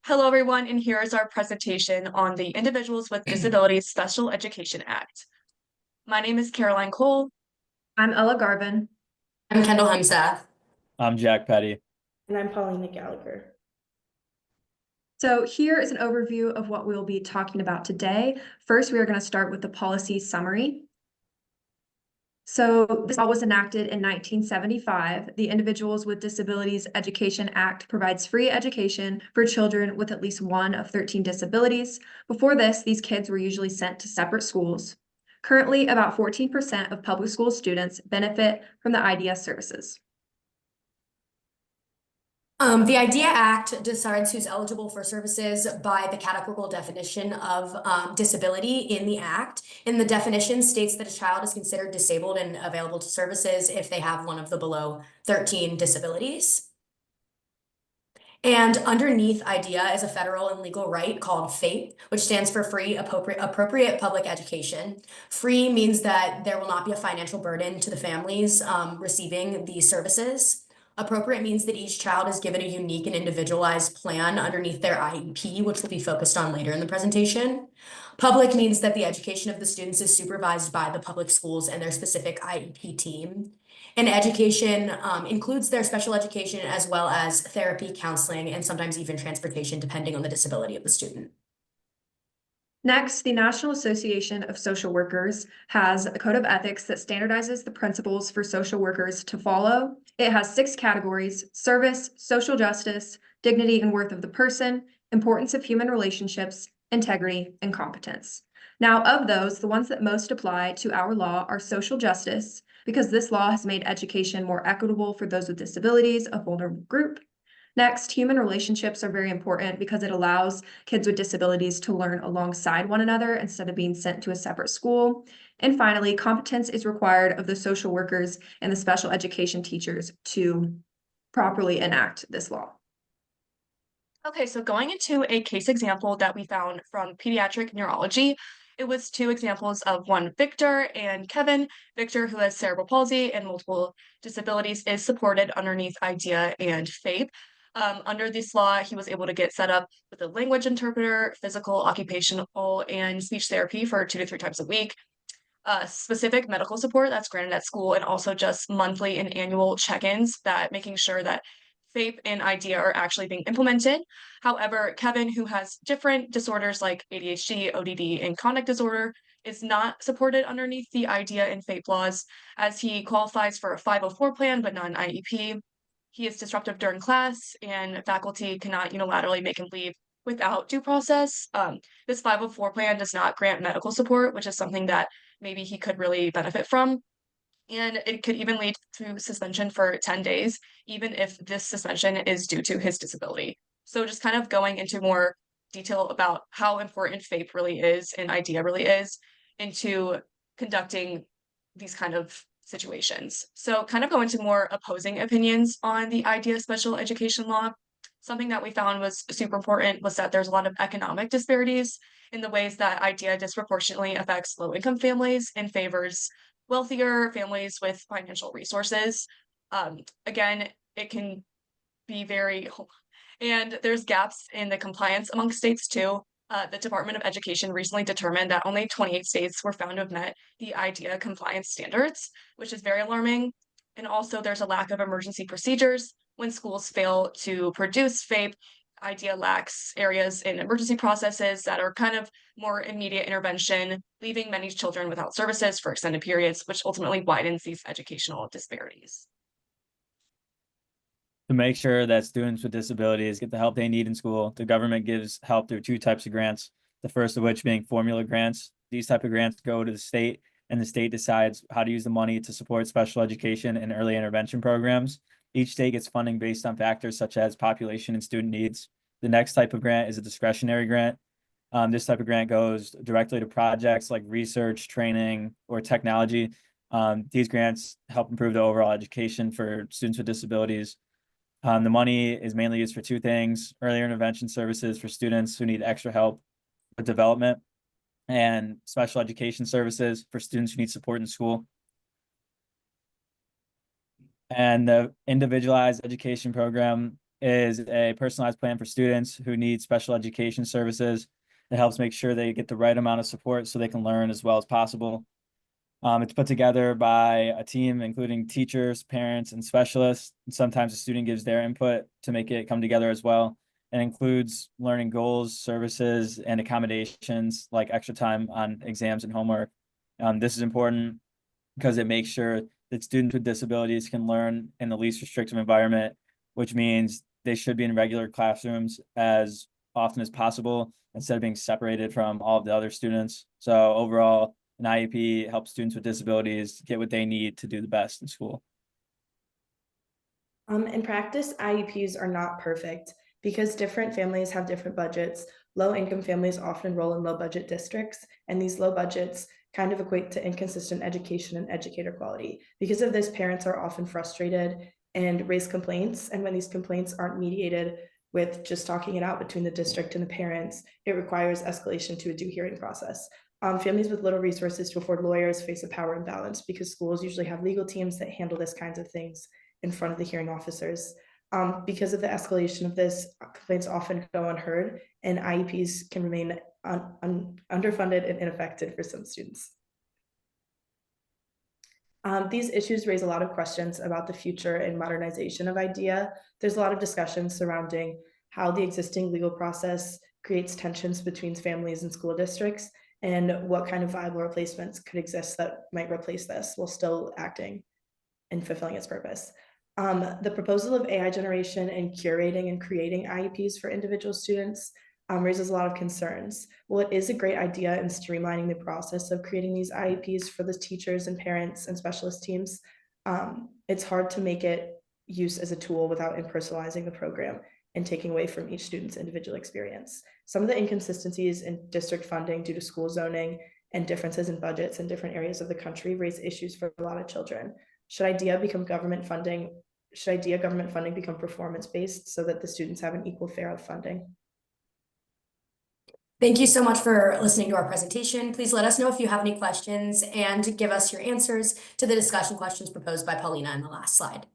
Hello, everyone, and here is our presentation on the Individuals with Disabilities Special Education Act. My name is Caroline Cole. I'm Ella Garvin. I'm Kendall Hemsath. I'm Jack Petty. And I'm Paulina Gallagher. So here is an overview of what we'll be talking about today. First, we are going to start with the policy summary. So this law was enacted in 1975. The Individuals with Disabilities Education Act provides free education for children with at least one of 13 disabilities. Before this, these kids were usually sent to separate schools. Currently, about 14% of public school students benefit from the IDS services. The IDEA Act decides who's eligible for services by the categorical definition of disability in the Act. And the definition states that a child is considered disabled and available to services if they have one of the below 13 disabilities. And underneath IDEA is a federal and legal right called FAPE, which stands for Free Appropriate Public Education. Free means that there will not be a financial burden to the families receiving these services. Appropriate means that each child is given a unique and individualized plan underneath their IEP, which will be focused on later in the presentation. Public means that the education of the students is supervised by the public schools and their specific IEP team. And education includes their special education as well as therapy, counseling, and sometimes even transportation, depending on the disability of the student. Next, the National Association of Social Workers has a code of ethics that standardizes the principles for social workers to follow. It has 6 categories: service, social justice, dignity and worth of the person, importance of human relationships, integrity, and competence. Now, of those, the ones that most apply to our law are social justice, because this law has made education more equitable for those with disabilities, a vulnerable group. Next, human relationships are very important because it allows kids with disabilities to learn alongside one another instead of being sent to a separate school. And finally, competence is required of the social workers and the special education teachers to properly enact this law. Okay, so going into a case example that we found from pediatric neurology, it was 2 examples of one Victor and Kevin. Victor, who has cerebral palsy and multiple disabilities, is supported underneath IDEA and FAPE. Under this law, he was able to get set up with a language interpreter, physical, occupational, and speech therapy for 2 to 3 times a week. Specific medical support that's granted at school, and also just monthly and annual check-ins that making sure that FAPE and IDEA are actually being implemented. However, Kevin, who has different disorders like ADHD, ODD, and conduct disorder, is not supported underneath the IDEA and FAPE laws, as he qualifies for a 504 plan but not an IEP. He is disruptive during class, and faculty cannot unilaterally make him leave without due process. This 504 plan does not grant medical support, which is something that maybe he could really benefit from. And it could even lead to suspension for 10 days, even if this suspension is due to his disability. So just kind of going into more detail about how important FAPE really is and IDEA really is into conducting these kind of situations. So kind of go into more opposing opinions on the IDEA special education law. Something that we found was super important was that there's a lot of economic disparities in the ways that IDEA disproportionately affects low-income families and favors wealthier families with financial resources. Again, it can be very, and there's gaps in the compliance among states too. The Department of Education recently determined that only 28 states were found to have met the IDEA compliance standards, which is very alarming. And also there's a lack of emergency procedures when schools fail to produce FAPE. IDEA lacks areas in emergency processes that are kind of more immediate intervention, leaving many children without services for extended periods, which ultimately widens these educational disparities. To make sure that students with disabilities get the help they need in school, the government gives help through 2 types of grants, the first of which being formula grants. These type of grants go to the state, and the state decides how to use the money to support special education and early intervention programs. Each state gets funding based on factors such as population and student needs. The next type of grant is a discretionary grant. This type of grant goes directly to projects like research, training, or technology. These grants help improve the overall education for students with disabilities. The money is mainly used for 2 things: earlier intervention services for students who need extra help with development, and special education services for students who need support in school. And the individualized education program is a personalized plan for students who need special education services. It helps make sure they get the right amount of support so they can learn as well as possible. It's put together by a team, including teachers, parents, and specialists. And sometimes the student gives their input to make it come together as well. It includes learning goals, services, and accommodations like extra time on exams and homework. This is important because it makes sure that students with disabilities can learn in the least restrictive environment, which means they should be in regular classrooms as often as possible instead of being separated from all of the other students. So overall, an IEP helps students with disabilities get what they need to do the best in school. In practice, IEPs are not perfect because different families have different budgets. Low-income families often enroll in low-budget districts, and these low budgets kind of equate to inconsistent education and educator quality. Because of this, parents are often frustrated and raise complaints, and when these complaints aren't mediated with just talking it out between the district and the parents, it requires escalation to a due hearing process. Families with little resources to afford lawyers face a power imbalance because schools usually have legal teams that handle this kinds of things in front of the hearing officers. Because of the escalation of this, complaints often go unheard, and IEPs can remain underfunded and ineffective for some students. These issues raise a lot of questions about the future and modernization of IDEA. There's a lot of discussion surrounding how the existing legal process creates tensions between families and school districts, and what kind of viable replacements could exist that might replace this while still acting and fulfilling its purpose. The proposal of AI generation and curating and creating IEPs for individual students raises a lot of concerns. While it is a great idea in streamlining the process of creating these IEPs for the teachers and parents and specialist teams, it's hard to make it use as a tool without impersonalizing the program and taking away from each student's individual experience. Some of the inconsistencies in district funding due to school zoning and differences in budgets in different areas of the country raise issues for a lot of children. Should IDEA government funding become performance-based so that the students have an equal share of funding? Thank you so much for listening to our presentation. Please let us know if you have any questions and give us your answers to the discussion questions proposed by Paulina in the last slide.